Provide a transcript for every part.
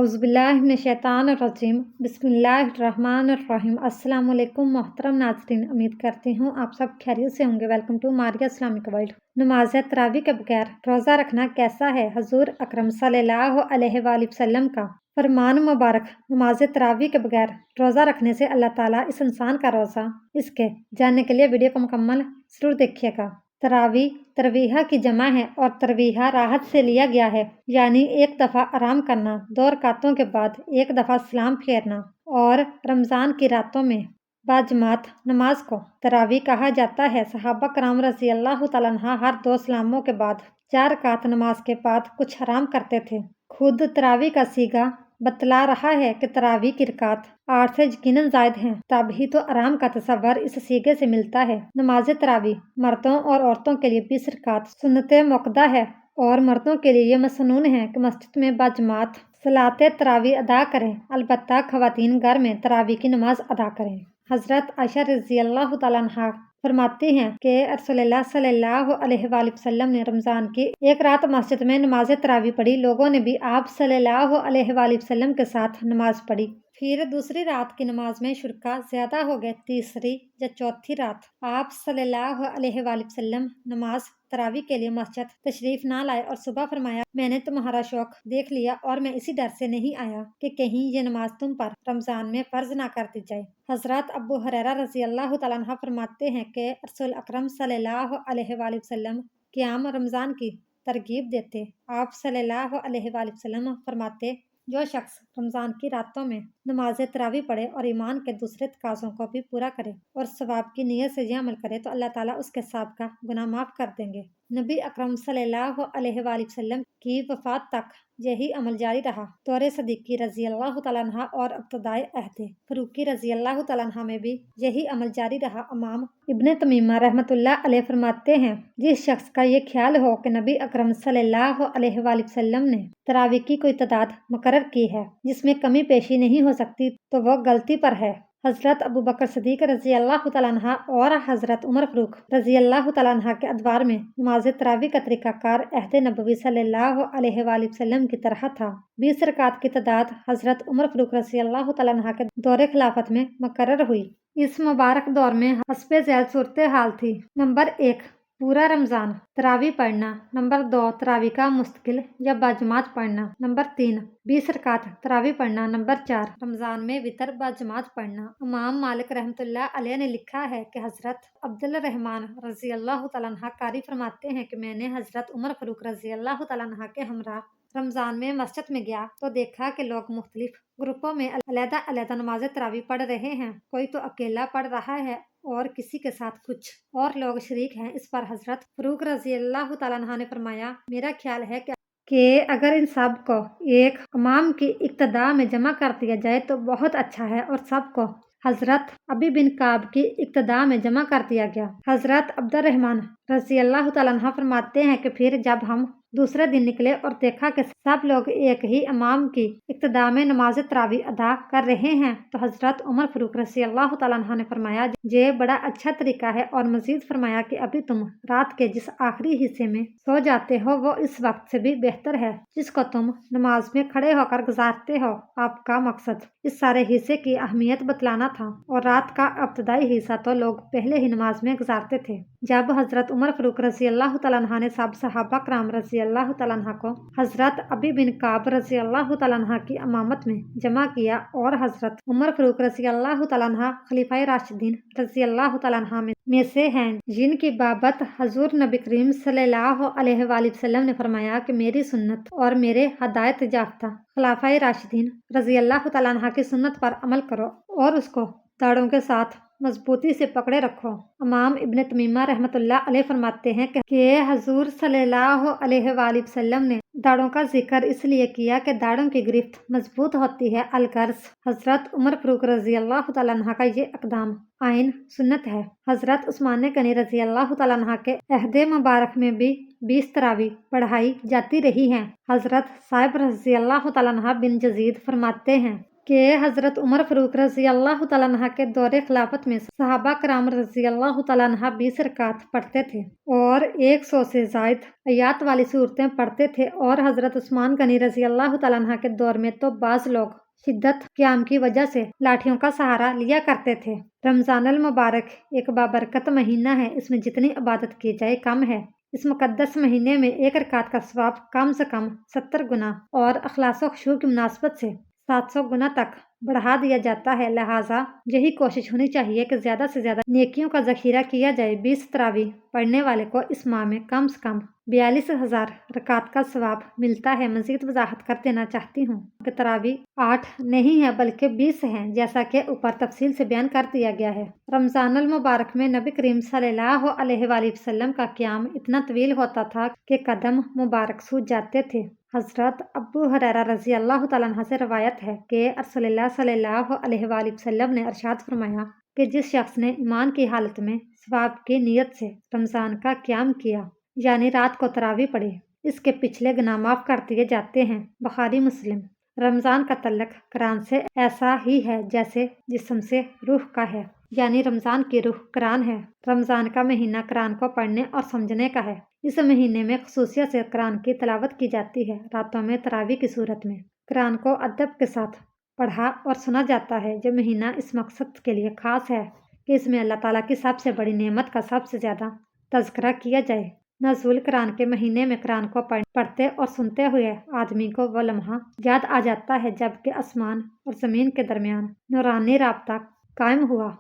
اعوذ باللہ من الشیطان الرجیم بسم اللہ الرحمن الرحیم۔ السلام علیکم محترم ناظرین، امید کرتی ہوں آپ سب خیریت سے ہوں گے۔ Welcome to Maria Islamic World. نماز تراویح کے بغیر روزہ رکھنا کیسا ہے؟ حضور اکرم صلی اللہ علیہ وآلہ وسلم کا فرمان مبارک۔ نماز تراویح کے بغیر روزہ رکھنے سے اللہ تعالیٰ اس انسان کا روزہ اس کے جاننے کے لیے ویڈیو کو مکمل ضرور دیکھیے گا۔ تراویح ترویحہ کی جمع ہے اور ترویحہ راحت سے لیا گیا ہے، یعنی ایک دفعہ آرام کرنا، 2 رکعتوں کے بعد ایک دفعہ سلام پھیرنا، اور رمضان کی راتوں میں باجماعت نماز کو تراویح کہا جاتا ہے۔ صحابہ کرام رضی اللہ تعالیٰ عنہ ہر 2 سلاموں کے بعد 4 رکعت نماز کے بعد کچھ آرام کرتے تھے۔ خود تراویح کا صیغہ بتلا رہا ہے کہ تراویح کی رکعت 8 سے یقیناً زائد ہیں، تب ہی تو آرام کا تصور اس صیغے سے ملتا ہے۔ نماز تراویح مردوں اور عورتوں کے لیے 20 رکعت سنت موقدہ ہے، اور مردوں کے لیے یہ مسنون ہے کہ مسجد میں باجماعت صلاۃ تراویح ادا کریں، البتہ خواتین گھر میں تراویح کی نماز ادا کریں۔ حضرت عائشہ رضی اللہ تعالیٰ عنہا فرماتی ہیں کہ رسول اللہ صلی اللہ علیہ وآلہ وسلم نے رمضان کی ایک رات مسجد میں نماز تراویح پڑھی، لوگوں نے بھی آپ صلی اللہ علیہ وآلہ وسلم کے ساتھ نماز پڑھی۔ پھر دوسری رات کی نماز میں شرکا زیادہ ہو گئے، تیسری یا چوتھی رات آپ صلی اللہ علیہ وآلہ وسلم نماز تراویح کے لیے مسجد تشریف نہ لائے اور صبح فرمایا، میں نے تمہارا شوق دیکھ لیا اور میں اسی ڈر سے نہیں آیا کہ کہیں یہ نماز تم پر رمضان میں فرض نہ کر دی جائے۔ حضرت ابو ہریرہ رضی اللہ تعالیٰ عنہ فرماتے ہیں کہ رسول اکرم صلی اللہ علیہ وآلہ وسلم قیام رمضان کی ترغیب دیتے۔ آپ صلی اللہ علیہ وآلہ وسلم فرماتے، جو شخص رمضان کی راتوں میں نماز تراویح پڑھے اور ایمان کے دوسرے تقاضوں کو بھی پورا کرے اور ثواب کی نیت سے یہ عمل کرے تو اللہ تعالیٰ اس کے سابقہ گناہ معاف کر دیں گے۔ نبی اکرم صلی اللہ علیہ وآلہ وسلم کی وفات تک یہی عمل جاری رہا۔ دور صدیقی رضی اللہ تعالیٰ عنہ اور ابتدائے عہد فاروقی رضی اللہ تعالیٰ عنہ میں بھی یہی عمل جاری رہا۔ امام ابن تمیمہ رحمۃ اللہ علیہ فرماتے ہیں، جس شخص کا یہ خیال ہو کہ نبی اکرم صلی اللہ علیہ وآلہ وسلم نے تراویح کی کوئی تعداد مقرر کی ہے جس میں کمی بیشی نہیں ہو سکتی تو وہ غلطی پر ہے۔ حضرت ابو بکر صدیق رضی اللہ تعالیٰ عنہ اور حضرت عمر فاروق رضی اللہ تعالیٰ عنہ کے ادوار میں نماز تراویح کا طریقہ کار عہد نبوی صلی اللہ علیہ وآلہ وسلم کی طرح تھا۔ 20 رکعت کی تعداد حضرت عمر فاروق رضی اللہ تعالیٰ عنہ کے دور خلافت میں مقرر ہوئی۔ اس مبارک دور میں حسب ذیل صورتحال تھی: نمبر 1 پورا رمضان تراویح پڑھنا، نمبر 2 تراویح کا مستقل یا باجماعت پڑھنا، نمبر 3 20 رکعت تراویح پڑھنا، نمبر 4 رمضان میں وتر باجماعت پڑھنا۔ امام مالک رحمۃ اللہ علیہ نے لکھا ہے کہ حضرت عبد الرحمن رضی اللہ تعالیٰ عنہ قاری فرماتے ہیں کہ میں نے حضرت عمر فاروق رضی اللہ تعالیٰ عنہ کے ہمراہ رمضان میں مسجد میں گیا تو دیکھا کہ لوگ مختلف گروپوں میں علیحدہ علیحدہ نماز تراویح پڑھ رہے ہیں، کوئی تو اکیلا پڑھ رہا ہے اور کسی کے ساتھ کچھ اور لوگ شریک ہیں۔ اس پر حضرت فاروق رضی اللہ تعالیٰ عنہ نے فرمایا، میرا خیال ہے کہ اگر ان سب کو ایک امام کی اقتداء میں جمع کر دیا جائے تو بہت اچھا ہے، اور سب کو حضرت ابی بن کعب کی اقتداء میں جمع کر دیا گیا۔ حضرت عبد الرحمن رضی اللہ تعالیٰ عنہ فرماتے ہیں کہ پھر جب ہم دوسرے دن نکلے اور دیکھا کہ سب لوگ ایک ہی امام کی اقتداء میں نماز تراویح ادا کر رہے ہیں تو حضرت عمر فاروق رضی اللہ تعالیٰ عنہ نے فرمایا، یہ بڑا اچھا طریقہ ہے، اور مزید فرمایا کہ ابھی تم رات کے جس آخری حصے میں سو جاتے ہو وہ اس وقت سے بھی بہتر ہے جس کو تم نماز میں کھڑے ہو کر گزارتے ہو۔ آپ کا مقصد اس سارے حصے کی اہمیت بتلانا تھا، اور رات کا ابتدائی حصہ تو لوگ پہلے ہی نماز میں گزارتے تھے۔ جب حضرت عمر فاروق رضی اللہ تعالیٰ عنہ نے سب صحابہ کرام رضی اللہ تعالیٰ عنہ کو حضرت ابی بن کعب رضی اللہ تعالیٰ عنہ کی امامت میں جمع کیا، اور حضرت عمر فاروق رضی اللہ تعالیٰ عنہ خلیفہ راشدین رضی اللہ تعالیٰ عنہ میں سے ہیں، جن کی بابت حضور نبی کریم صلی اللہ علیہ وآلہ وسلم نے فرمایا کہ میری سنت اور میرے ہدایت یافتہ خلفائے راشدین رضی اللہ تعالیٰ عنہ کی سنت پر عمل کرو اور اس کو داڑھوں کے ساتھ مضبوطی سے پکڑے رکھو۔ امام ابن تمیمہ رحمۃ اللہ علیہ فرماتے ہیں کہ حضور صلی اللہ علیہ وآلہ وسلم نے داڑھوں کا ذکر اس لیے کیا کہ داڑھوں کی گرفت مضبوط ہوتی ہے۔ الغرض حضرت عمر فاروق رضی اللہ تعالیٰ عنہ کا یہ اقدام عین سنت ہے۔ حضرت عثمان غنی رضی اللہ تعالیٰ عنہ کے عہد مبارک میں بھی 20 تراویح پڑھائی جاتی رہی ہیں۔ حضرت صاحب رضی اللہ تعالیٰ عنہ بن یزید فرماتے ہیں कि हज़रत उमर फ़ारूक रज़ी अल्लाह तआला अन्हा के दौरे खिलाफत में सहाबा कराम रज़ी अल्लाह तआला अन्हा 20 रकात पढ़ते थे और 100 से ज़ायद आयात वाली सूरतें पढ़ते थे। और हज़रत उस्मान गनी रज़ी अल्लाह तआला अन्हा के दौर में तो बाज़ लोग शिद्दत क़याम की वजह से लाठियों का सहारा लिया करते थे। रमज़ानुल मुबारक एक बाबरकत महीना है। इसमें जितनी इबादत की जाए कम है। इस मुक़द्दस महीने में एक रकात का सवाब कम से कम 70 गुना और इख़लास व खुशू की मुनासबत से 700 गुना तक बढ़ा दिया जाता है। लिहाजा यही कोशिश होनी चाहिए कि ज़्यादा से ज़्यादा नेकियों का ज़ख़ीरा किया जाए। 20 तरावी पढ़ने वाले को इस माह में कम से कम 42,000 रकात का सवाब मिलता है। मज़ीद वजाहत कर देना चाहती हूँ कि तरावी 8 नहीं है बल्कि 20 हैं, जैसा कि ऊपर तफसील से बयान कर दिया गया है। रमज़ानुल मुबारक में नबी करीम सल्लल्लाहु अलैहि वसल्लम का क़याम इतना तवील होता था कि कदम मुबारक सूज जाते थे। हज़रत अबू हुरैरा रज़ी अल्लाह तआला अन्हु से रवायत है कि रसूलुल्लाह सल्लल्लाहु अलैहि वसल्लम ने इरशाद फरमाया कि जिस शख्स ने ईमान की हालत में सवाब की नीयत से रमज़ान का क़याम किया, यानी रात को तरावी पढ़े, इसके पिछले गुनाह माफ़ कर दिए जाते हैं। बुखारी मुस्लिम। रमज़ान का तल्लुक़ कुरान से ऐसा ही है जैसे जिस्म से रूह का है, यानी रमज़ान की रूह कुरान है। रमज़ान का महीना कुरान को पढ़ने और समझने का है। इस महीने में ख़ुसूसियत से कुरान की तिलावत की जाती है। रातों में तरावी की सूरत में कुरान को अदब के साथ पढ़ा और सुना जाता है। जो महीना इस मकसद के लिए ख़ास है कि इसमें अल्लाह ताला की सबसे बड़ी नेमत का सबसे ज़्यादा तज़किरा किया जाए। नज़ुल कुरान के महीने में कुरान को पढ़ते और सुनते हुए आदमी को वो लम्हा याद आ जाता है जबकि आसमान और ज़मीन के दरमियान नूरानी राब्ता कायम हुआ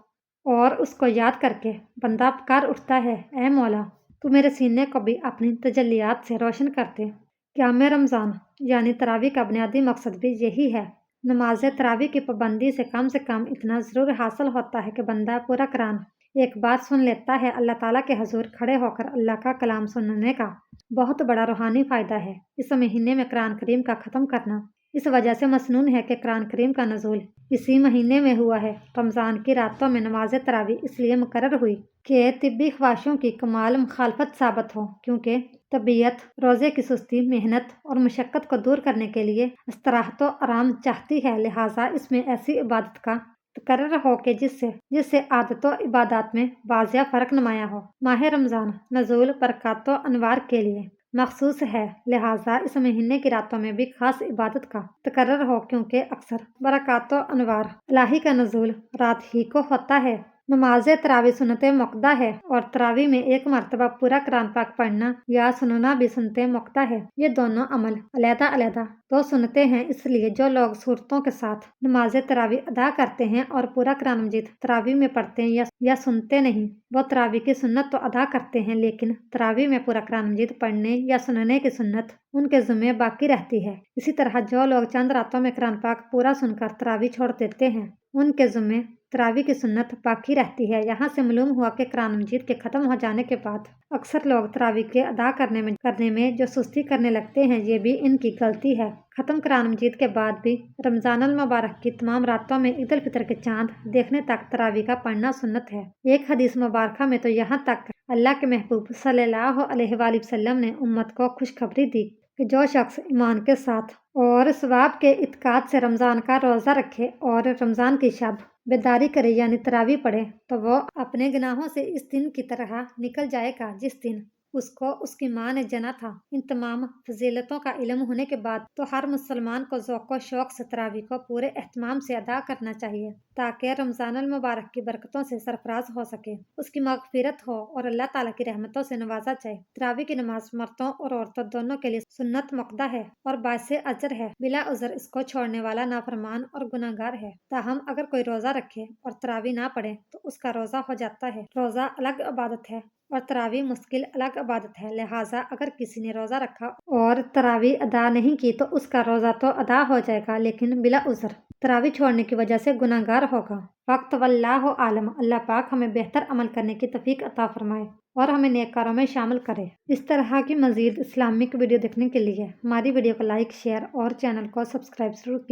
और उसको याद करके बंदा पुकार उठता है, ऐ मौला तू मेरे सीने को भी अपनी तजल्लियात से रोशन कर दे। क़याम रमज़ान यानी तरावी का बुनियादी मकसद भी यही है। नमाज तरावी की पाबंदी से कम इतना ज़रूर हासिल होता है कि बंदा पूरा कुरान एक बार सुन लेता है। अल्लाह ताला के हजूर खड़े होकर अल्लाह का कलाम सुनने का बहुत बड़ा रूहानी फ़ायदा है। इस महीने में कुरान करीम का ख़त्म करना इस वजह से मसनून है कि कुरान करीम का नज़ूल इसी महीने में हुआ है। रमज़ान की रातों में नमाज तरावी इसलिए मुकर्रर हुई कि तिब्बी ख्वाहिशों की कमाल मुखालफत साबित हो, क्योंकि तबीयत रोज़े की सुस्ती, मेहनत और मशक्क़त को दूर करने के लिए इस्तराहत व आराम चाहती है। लिहाजा इसमें ऐसी इबादत का तकर्रर हो कि जिससे आदत व इबादत में वाज़िया फ़र्क नुमाया हो। माह रमज़ान नज़ूल बरक़ात व अनवार के लिए मखसूस है। लिहाजा इस महीने की रातों में भी ख़ास इबादत का तकर्रर हो, क्योंकि अक्सर बरक़ात व अनवार इलाही का नज़ूल रात ही को होता है। नमाज तरावी सुन्नते मुक़द्दा है और तरावी में एक मरतबा पूरा कुरान पाक पढ़ना या सुनना भी सुन्नते मुक़द्दा है। ये दोनों अमल अलहदा तो सुन्नते हैं, इसलिए जो लोग सूरतों के साथ नमाज तरावी अदा करते हैं और पूरा कुरान मजीद तरावी में पढ़ते हैं या सुनते नहीं, वो तरावी की सुन्नत तो अदा करते हैं, लेकिन तरावी में पूरा कुरान मजीद पढ़ने या सुनने की सुन्नत उनके ज़िम्मे बाकी रहती है। इसी तरह जो लोग चंद रातों में कुरान पाक पूरा सुनकर तरावी छोड़ देते हैं, उनके ज़िम्मे तरावी की सुन्नत बाकी रहती है। यहाँ से मालूम हुआ कि कुरान मजीद के ख़त्म हो जाने के बाद अक्सर लोग तरावी के अदा करने में जो सुस्ती करने लगते हैं, ये भी इनकी गलती है। ख़त्म कुरान मजीद के बाद भी रमज़ानुल मुबारक की तमाम रातों में ईद उल फितर के चाँद देखने तक तरावी का पढ़ना सुन्नत है। एक हदीस मुबारक में तो यहाँ तक अल्लाह के महबूब सल्लल्लाहु अलैहि वसल्लम ने उम्मत को खुशखबरी दी कि जो शख्स ईमान के साथ और सवाब के इत्काद से रमज़ान का रोज़ा रखे और रमज़ान की शब बेदारी करे यानी तरावी पढ़े, तो वो अपने गुनाहों से इस दिन की तरह निकल जाएगा जिस दिन उसको उसकी माँ ने जना था। इन तमाम फजीलतों का इल्म होने के बाद तो हर मुसलमान को ज़ौक़ व शौक़ से तरावी को पूरे एहतमाम से अदा करना चाहिए, ताकि रमज़ानुल मुबारक की बरकतों से सरफराज हो सके, उसकी मग़फ़िरत हो और अल्लाह ताला की रहमतों से नवाजा जाए। तरावी की नमाज मर्दों और औरतों दोनों के लिए सुन्नत मुक़द्दा है और बाइसे अजर है। बिला उज़र इसको छोड़ने वाला नाफरमान और गुनाहगार है। ताहम अगर कोई रोज़ा रखे और तरावी ना पढ़े तो उसका रोज़ा हो जाता है। रोज़ा अलग इबादत है और तरावी मुश्किल अलग इबादत है। लिहाजा अगर किसी ने रोज़ा रखा और तरावी अदा नहीं की तो उसका रोज़ा तो अदा हो जाएगा, लेकिन बिला उज़र तरावी छोड़ने की वजह से गुनाहगार होगा। वक्त वल्लाहु आलम। अल्लाह पाक हमें बेहतर अमल करने की तौफीक अता फरमाए और हमें नेककारों में शामिल करे। इस तरह की मज़ीद इस्लामिक वीडियो देखने के लिए हमारी वीडियो को लाइक, शेयर और चैनल को सब्सक्राइब ज़रूर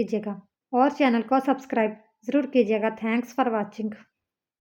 कीजिएगा। Thanks for watching.